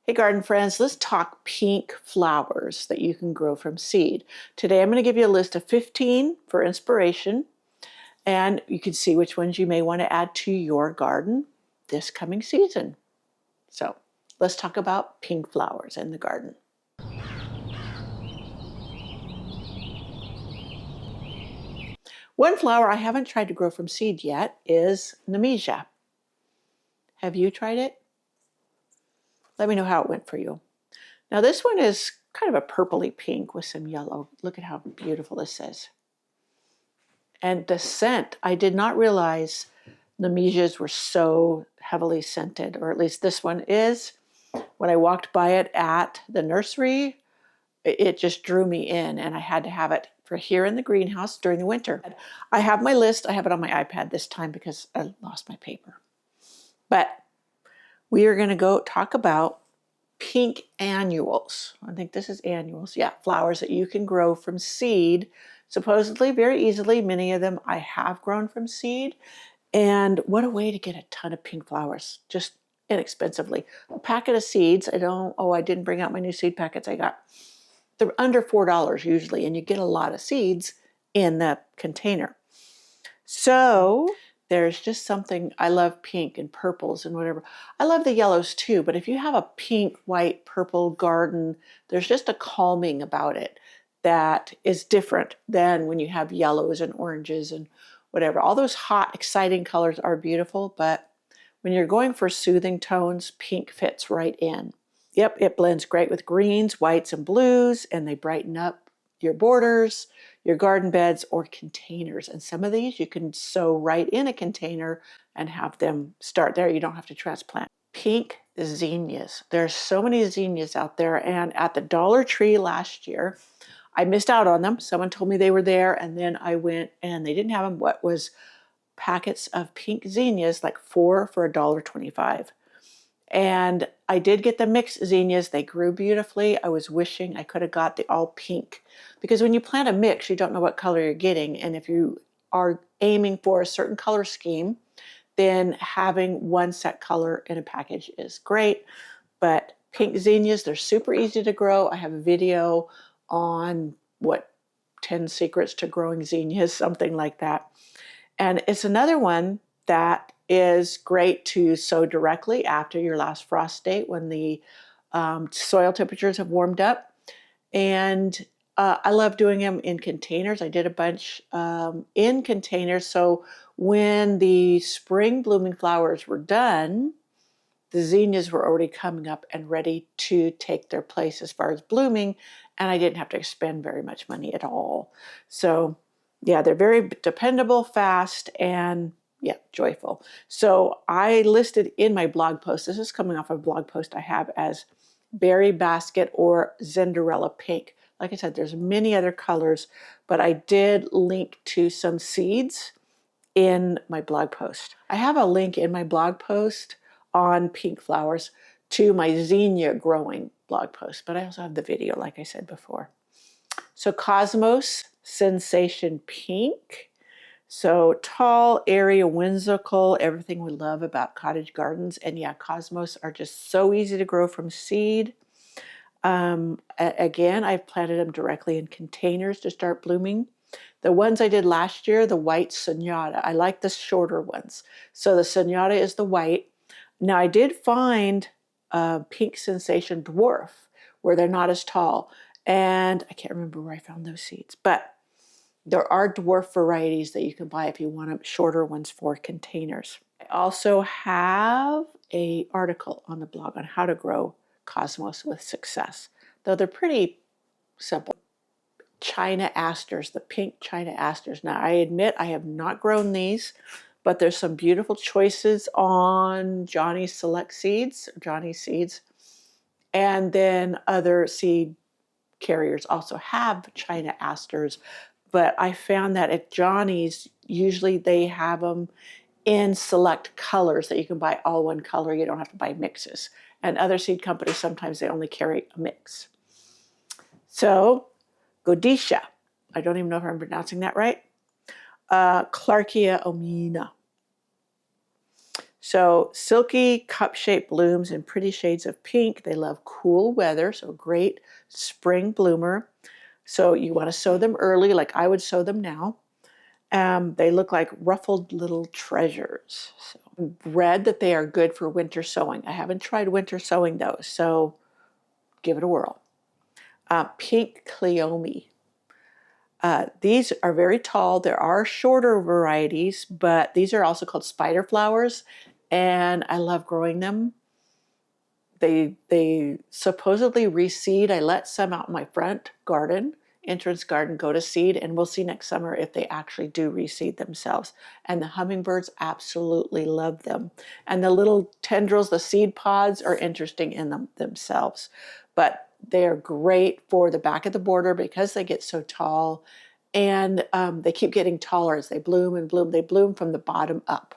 Hey garden friends, let's talk pink flowers that you can grow from seed. Today I'm going to give you a list of 15 for inspiration, and you can see which ones you may want to add to your garden this coming season. So let's talk about pink flowers in the garden. One flower I haven't tried to grow from seed yet is Nemesia. Have you tried it? Let me know how it went for you. Now this one is kind of a purpley pink with some yellow. Look at how beautiful this is. And the scent, I did not realize Nemesias were so heavily scented, or at least this one is. When I walked by it at the nursery, it just drew me in, and I had to have it for here in the greenhouse during the winter. I have my list. I have it on my iPad this time because I lost my paper. But we are going to go talk about pink annuals. I think this is annuals. Yeah, flowers that you can grow from seed, supposedly very easily. Many of them I have grown from seed. And what a way to get a ton of pink flowers, just inexpensively. A packet of seeds, I didn't bring out my new seed packets I got. They're under $4 usually, and you get a lot of seeds in the container. So there's just something, I love pink and purples and whatever. I love the yellows too, but if you have a pink, white, purple garden, there's just a calming about it that is different than when you have yellows and oranges and whatever. All those hot, exciting colors are beautiful, but when you're going for soothing tones, pink fits right in. Yep, it blends great with greens, whites, and blues, and they brighten up your borders, your garden beds, or containers. And some of these you can sow right in a container and have them start there. You don't have to transplant. Pink zinnias. There's so many zinnias out there, and at the Dollar Tree last year, I missed out on them. Someone told me they were there, and then I went and they didn't have them. What was packets of pink zinnias, like 4 for $1.25. And I did get the mixed zinnias. They grew beautifully. I was wishing I could have got the all pink, because when you plant a mix, you don't know what color you're getting. And if you are aiming for a certain color scheme, then having one set color in a package is great. But pink zinnias, they're super easy to grow. I have a video on 10 secrets to growing zinnias, something like that. And it's another one that is great to sow directly after your last frost date when the soil temperatures have warmed up. And I love doing them in containers. I did a bunch in containers. So when the spring blooming flowers were done, the zinnias were already coming up and ready to take their place as far as blooming. And I didn't have to spend very much money at all. So yeah, they're very dependable, fast, and yeah, joyful. So I listed in my blog post, this is coming off a blog post I have, as berry basket or Cinderella pink. Like I said, there's many other colors, but I did link to some seeds in my blog post. I have a link in my blog post on pink flowers to my zinnia growing blog post, but I also have the video, like I said before. So Cosmos Sensation Pink. So tall, airy, whimsical, everything we love about cottage gardens. And yeah, Cosmos are just so easy to grow from seed. Again, I've planted them directly in containers to start blooming. The ones I did last year, the white Sonata, I like the shorter ones. So the Sonata is the white. Now I did find Pink Sensation Dwarf, where they're not as tall. And I can't remember where I found those seeds, but there are dwarf varieties that you can buy if you want shorter ones for containers. I also have an article on the blog on how to grow Cosmos with success, though they're pretty simple. China asters, the pink China asters. Now I admit I have not grown these, but there's some beautiful choices on Johnny's Select Seeds, Johnny's Seeds, and then other seed carriers also have China asters. But I found that at Johnny's, usually they have them in select colors that you can buy all one color. You don't have to buy mixes. And other seed companies, sometimes they only carry a mix. So Godetia, I don't even know if I'm pronouncing that right. Clarkia omina. So silky cup-shaped blooms in pretty shades of pink. They love cool weather, so great spring bloomer. So you want to sow them early, like I would sow them now. They look like ruffled little treasures. So read that they are good for winter sowing. I haven't tried winter sowing though, so give it a whirl. Pink cleome. These are very tall. There are shorter varieties, but these are also called spider flowers, and I love growing them. They supposedly reseed. I let some out in my front garden, entrance garden, go to seed, and we'll see next summer if they actually do reseed themselves. And the hummingbirds absolutely love them. And the little tendrils, the seed pods, are interesting in themselves. But they are great for the back of the border because they get so tall, and they keep getting taller as they bloom and bloom. They bloom from the bottom up,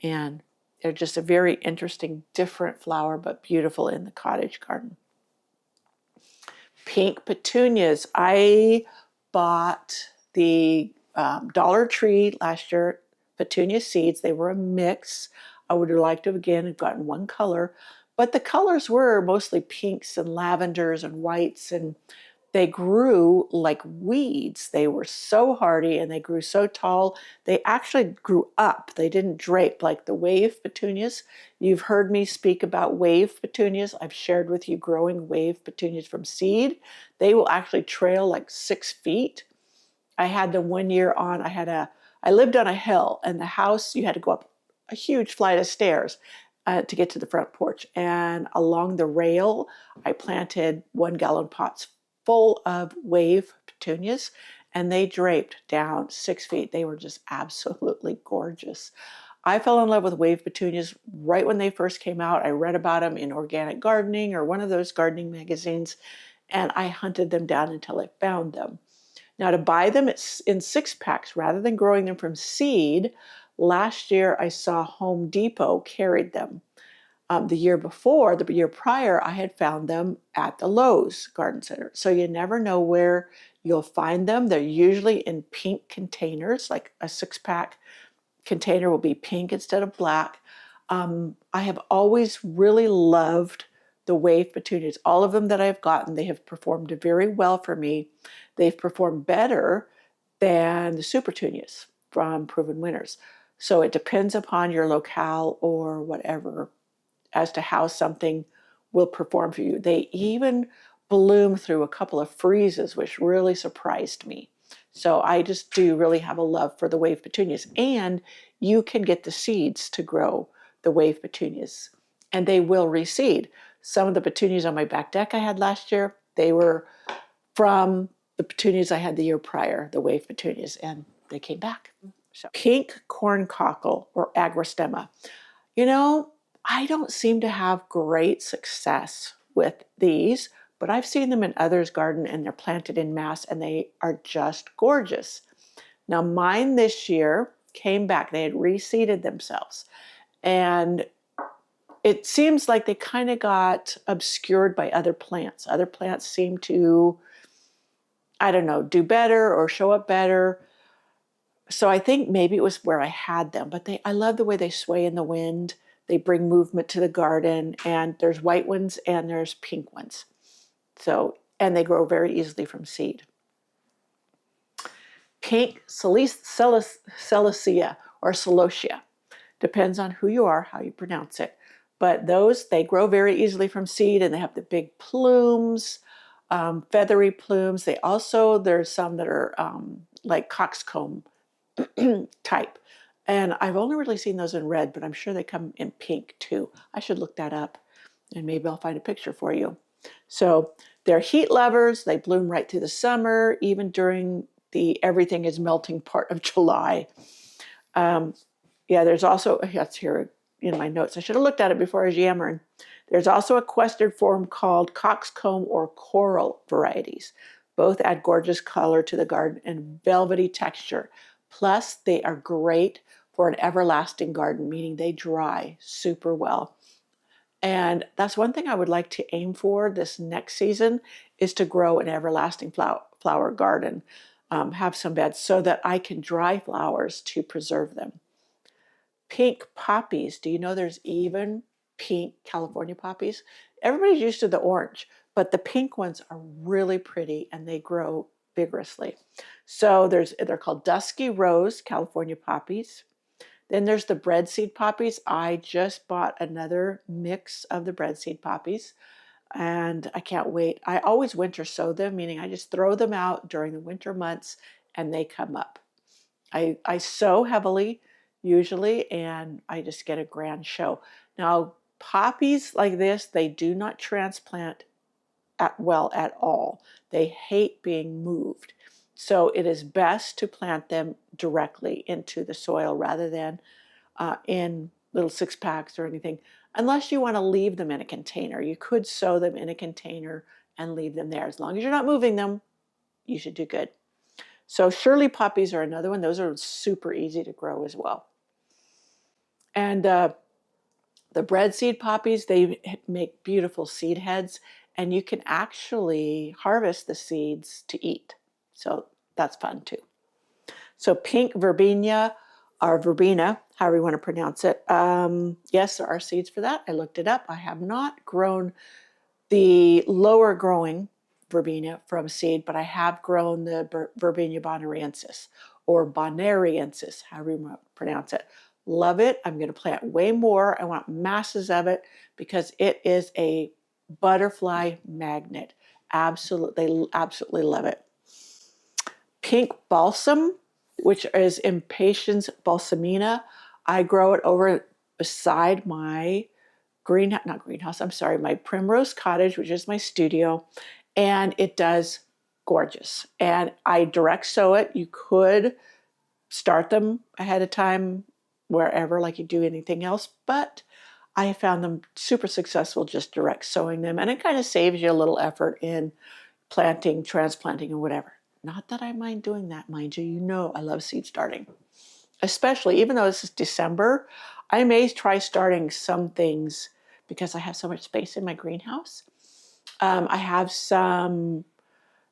and they're just a very interesting, different flower, but beautiful in the cottage garden. Pink petunias. I bought the Dollar Tree last year, petunia seeds. They were a mix. I would have liked to again have gotten one color, but the colors were mostly pinks and lavenders and whites, and they grew like weeds. They were so hardy and they grew so tall. They actually grew up. They didn't drape like the wave petunias. You've heard me speak about wave petunias. I've shared with you growing wave petunias from seed. They will actually trail like 6 feet. I had them one year on, I lived on a hill, and the house, you had to go up a huge flight of stairs to get to the front porch. And along the rail, I planted 1-gallon pots full of wave petunias, and they draped down 6 feet. They were just absolutely gorgeous. I fell in love with wave petunias right when they first came out. I read about them in Organic Gardening or one of those gardening magazines, and I hunted them down until I found them. Now, to buy them in 6-packs rather than growing them from seed, last year I saw Home Depot carried them. The year prior, I had found them at the Lowe's Garden Center. So you never know where you'll find them. They're usually in pink containers, like a 6-pack container will be pink instead of black. I have always really loved the wave petunias. All of them that I've gotten, they have performed very well for me. They've performed better than the super petunias from Proven Winners. So it depends upon your locale or whatever as to how something will perform for you. They even bloom through a couple of freezes, which really surprised me. So I just do really have a love for the wave petunias. And you can get the seeds to grow the wave petunias, and they will reseed. Some of the petunias on my back deck I had last year, they were from the petunias I had the year prior, the wave petunias, and they came back. So pink corncockle or agrostemma. You know, I don't seem to have great success with these, but I've seen them in others' garden and they're planted in mass and they are just gorgeous. Now mine this year came back. They had reseeded themselves, and it seems like they kind of got obscured by other plants. Other plants seem to, I don't know, do better or show up better. So I think maybe it was where I had them, but I love the way they sway in the wind. They bring movement to the garden, and there's white ones and there's pink ones. So, and they grow very easily from seed. Pink Celosia or Celosia. Depends on who you are, how you pronounce it. But those, they grow very easily from seed, and they have the big plumes, feathery plumes. There's some that are like coxcomb type. And I've only really seen those in red, but I'm sure they come in pink too. I should look that up, and maybe I'll find a picture for you. So they're heat lovers. They bloom right through the summer, even during the everything is melting part of July. There's also, that's here in my notes. I should have looked at it before I was yammering. There's also a equestrian form called coxcomb or coral varieties. Both add gorgeous color to the garden and velvety texture. Plus, they are great for an everlasting garden, meaning they dry super well. And that's one thing I would like to aim for this next season, is to grow an everlasting flower garden, have some beds so that I can dry flowers to preserve them. Pink poppies. Do you know there's even pink California poppies? Everybody's used to the orange, but the pink ones are really pretty and they grow vigorously. So they're called dusky rose California poppies. Then there's the breadseed poppies. I just bought another mix of the breadseed poppies and I can't wait. I always winter sow them, meaning I just throw them out during the winter months and they come up. I sow heavily usually and I just get a grand show. Now, poppies like this, they do not transplant well at all. They hate being moved. So it is best to plant them directly into the soil rather than in little 6-packs or anything, unless you want to leave them in a container. You could sow them in a container and leave them there. As long as you're not moving them, you should do good. So Shirley poppies are another one. Those are super easy to grow as well. And the breadseed poppies, they make beautiful seed heads, and you can actually harvest the seeds to eat. So that's fun too. So pink verbena, or verbena, however you want to pronounce it. Yes, there are seeds for that. I looked it up. I have not grown the lower growing verbena from seed, but I have grown the Verbena bonariensis or bonariensis, however you want to pronounce it. Love it. I'm going to plant way more. I want masses of it because it is a butterfly magnet. Absolutely, absolutely love it. Pink balsam, which is Impatiens balsamina. I grow it over beside my my primrose cottage, which is my studio, and it does gorgeous. And I direct sow it. You could start them ahead of time wherever, like you do anything else, but I found them super successful just direct sowing them, and it kind of saves you a little effort in planting, transplanting, and whatever. Not that I mind doing that, mind you. You know I love seed starting. Especially, even though this is December, I may try starting some things because I have so much space in my greenhouse. I have some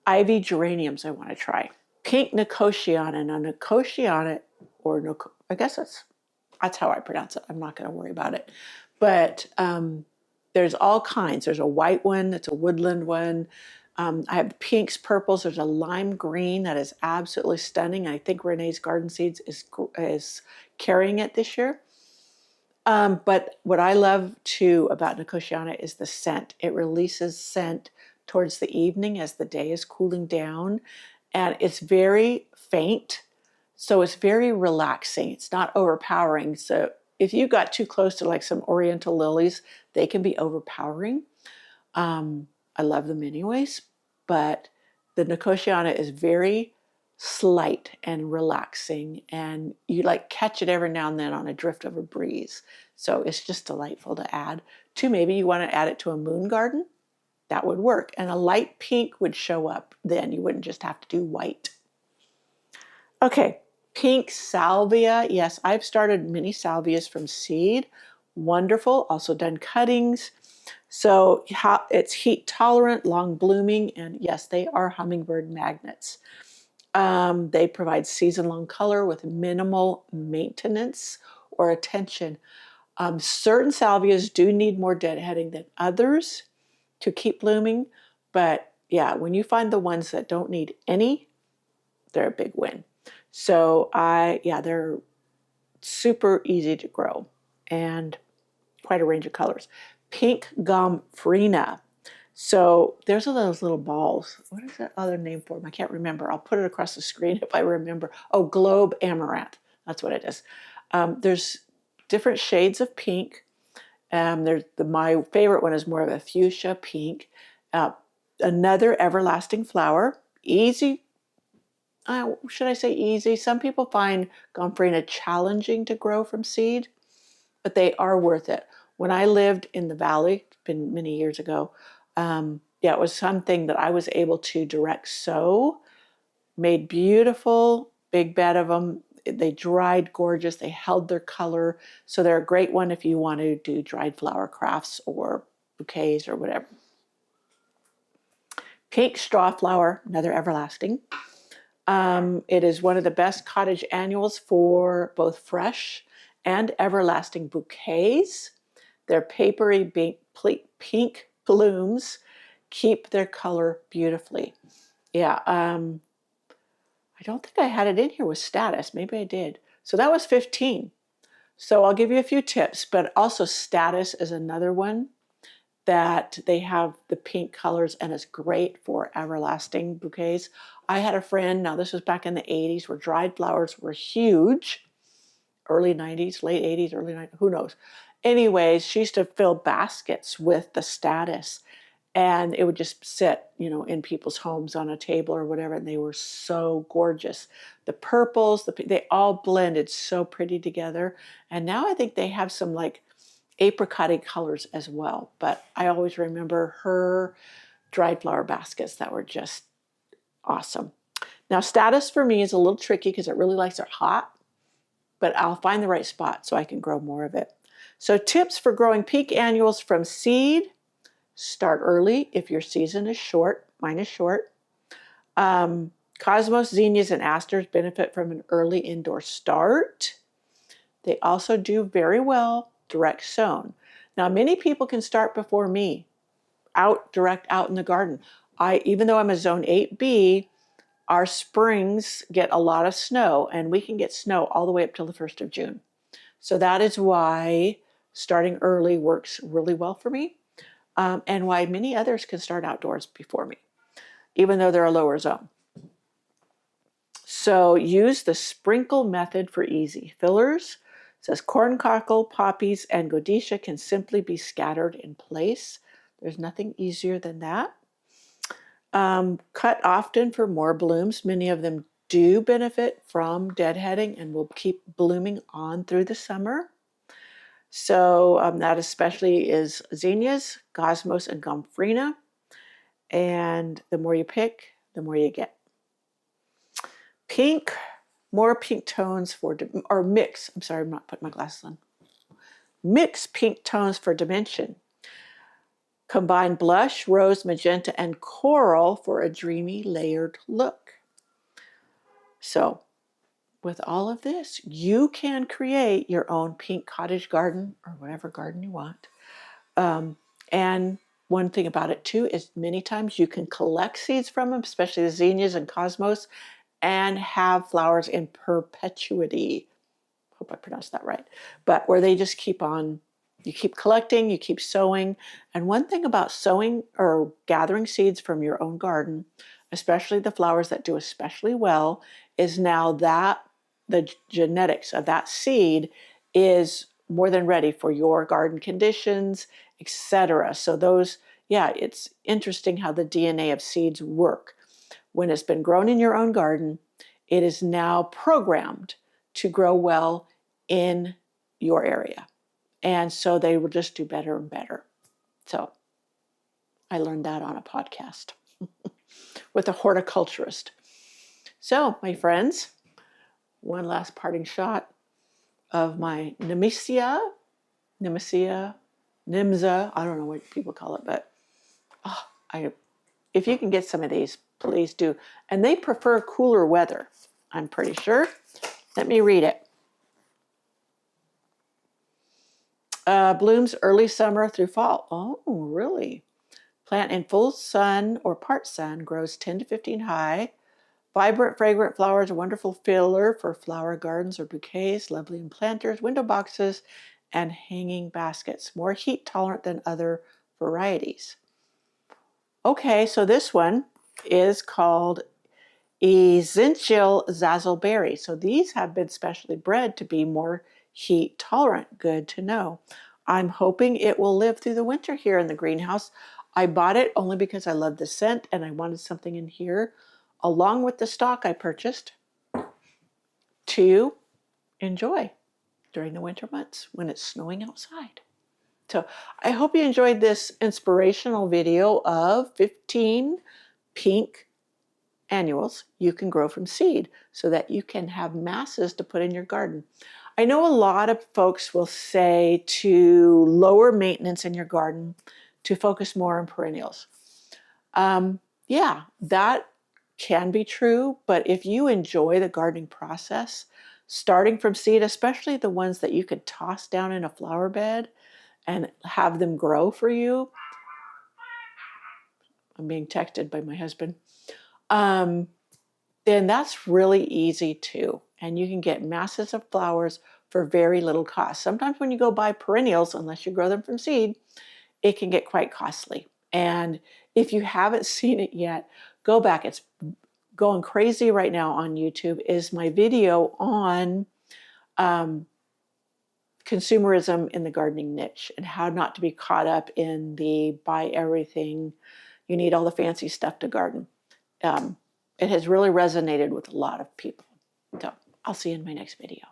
ivy geraniums I want to try. Pink Nicotiana. Now, Nicotiana, or I guess that's how I pronounce it. I'm not going to worry about it. But there's all kinds. There's a white one. That's a woodland one. I have pinks, purples. There's a lime green that is absolutely stunning. I think Renee's Garden Seeds is carrying it this year. But what I love too about Nicotiana is the scent. It releases scent towards the evening as the day is cooling down. And it's very faint. So it's very relaxing. It's not overpowering. So if you got too close to like some oriental lilies, they can be overpowering. I love them anyways, but the Nicotiana is very slight and relaxing, and you like catch it every now and then on a drift of a breeze. So it's just delightful to add to. Maybe you want to add it to a moon garden. That would work. And a light pink would show up then. You wouldn't just have to do white. Okay, pink salvia. Yes, I've started mini salvias from seed. Wonderful. Also done cuttings. So it's heat tolerant, long blooming, and yes, they are hummingbird magnets. They provide season-long color with minimal maintenance or attention. Certain salvias do need more deadheading than others to keep blooming, but yeah, when you find the ones that don't need any, they're a big win. So they're super easy to grow and quite a range of colors. Pink Gomphrena. So there's those little balls. What is that other name for them? I can't remember. I'll put it across the screen if I remember. Oh, globe amaranth. That's what it is. There's different shades of pink. My favorite one is more of a fuchsia pink. Another everlasting flower. Easy. Should I say easy? Some people find Gomphrena challenging to grow from seed, but they are worth it. When I lived in the valley, it's been many years ago, it was something that I was able to direct sow, made beautiful, big bed of them. They dried gorgeous. They held their color. So they're a great one if you want to do dried flower crafts or bouquets or whatever. Pink strawflower, another everlasting. It is one of the best cottage annuals for both fresh and everlasting bouquets. Their papery pink blooms keep their color beautifully. Yeah, I don't think I had it in here with status. Maybe I did. So that was 15. So I'll give you a few tips, but also status is another one that they have the pink colors and it's great for everlasting bouquets. I had a friend, now this was back in the 80s, where dried flowers were huge. Early 90s, late 80s, early 90s, who knows. Anyways, she used to fill baskets with the status and it would just sit, in people's homes on a table or whatever, and they were so gorgeous. The purples, they all blended so pretty together. And now I think they have some like apricot colors as well. But I always remember her dried flower baskets that were just awesome. Now, status for me is a little tricky because it really likes it hot, but I'll find the right spot so I can grow more of it. So tips for growing pink annuals from seed: start early if your season is short. Mine is short. Cosmos, zinnias, and asters benefit from an early indoor start. They also do very well direct sown. Now, many people can start before me, direct out in the garden. Even though I'm a zone 8B, our springs get a lot of snow, and we can get snow all the way up till the 1st of June. So that is why starting early works really well for me, and why many others can start outdoors before me, even though they're a lower zone. So use the sprinkle method for easy fillers. It says corncockle, poppies, and Godetia can simply be scattered in place. There's nothing easier than that. Cut often for more blooms. Many of them do benefit from deadheading and will keep blooming on through the summer. So that especially is zinnias, cosmos, and Gomphrena. And the more you pick, the more you get. Pink, more pink tones or mix. I'm sorry, I'm not putting my glasses on. Mix pink tones for dimension. Combine blush, rose, magenta, and coral for a dreamy layered look. So with all of this, you can create your own pink cottage garden or whatever garden you want. And one thing about it too is many times you can collect seeds from them, especially the zinnias and cosmos, and have flowers in perpetuity. Hope I pronounced that right. But where they just keep on, you keep collecting, you keep sowing. And one thing about sowing or gathering seeds from your own garden, especially the flowers that do especially well, is now that the genetics of that seed is more than ready for your garden conditions, etc. So it's interesting how the DNA of seeds work. When it's been grown in your own garden, it is now programmed to grow well in your area. And so they will just do better and better. So I learned that on a podcast with a horticulturist. So, my friends, one last parting shot of my Nemesia, I don't know what people call it, but if you can get some of these, please do. And they prefer cooler weather, I'm pretty sure. Let me read it. Blooms early summer through fall. Oh, really? Plant in full sun or part sun, grows 10 to 15 high. Vibrant, fragrant flowers, a wonderful filler for flower gardens or bouquets, lovely in planters, window boxes, and hanging baskets. More heat tolerant than other varieties. Okay, so this one is called essential zazzleberry. So these have been specially bred to be more heat tolerant. Good to know. I'm hoping it will live through the winter here in the greenhouse. I bought it only because I love the scent and I wanted something in here along with the stock I purchased to enjoy during the winter months when it's snowing outside. So I hope you enjoyed this inspirational video of 15 pink annuals you can grow from seed so that you can have masses to put in your garden. I know a lot of folks will say to lower maintenance in your garden to focus more on perennials. Yeah, that can be true, but if you enjoy the gardening process, starting from seed, especially the ones that you could toss down in a flower bed and have them grow for you. I'm being texted by my husband. Then that's really easy too. And you can get masses of flowers for very little cost. Sometimes when you go buy perennials, unless you grow them from seed, it can get quite costly. And if you haven't seen it yet, go back. It's going crazy right now on YouTube, is my video on consumerism in the gardening niche and how not to be caught up in the buy everything, you need all the fancy stuff to garden. It has really resonated with a lot of people. So I'll see you in my next video.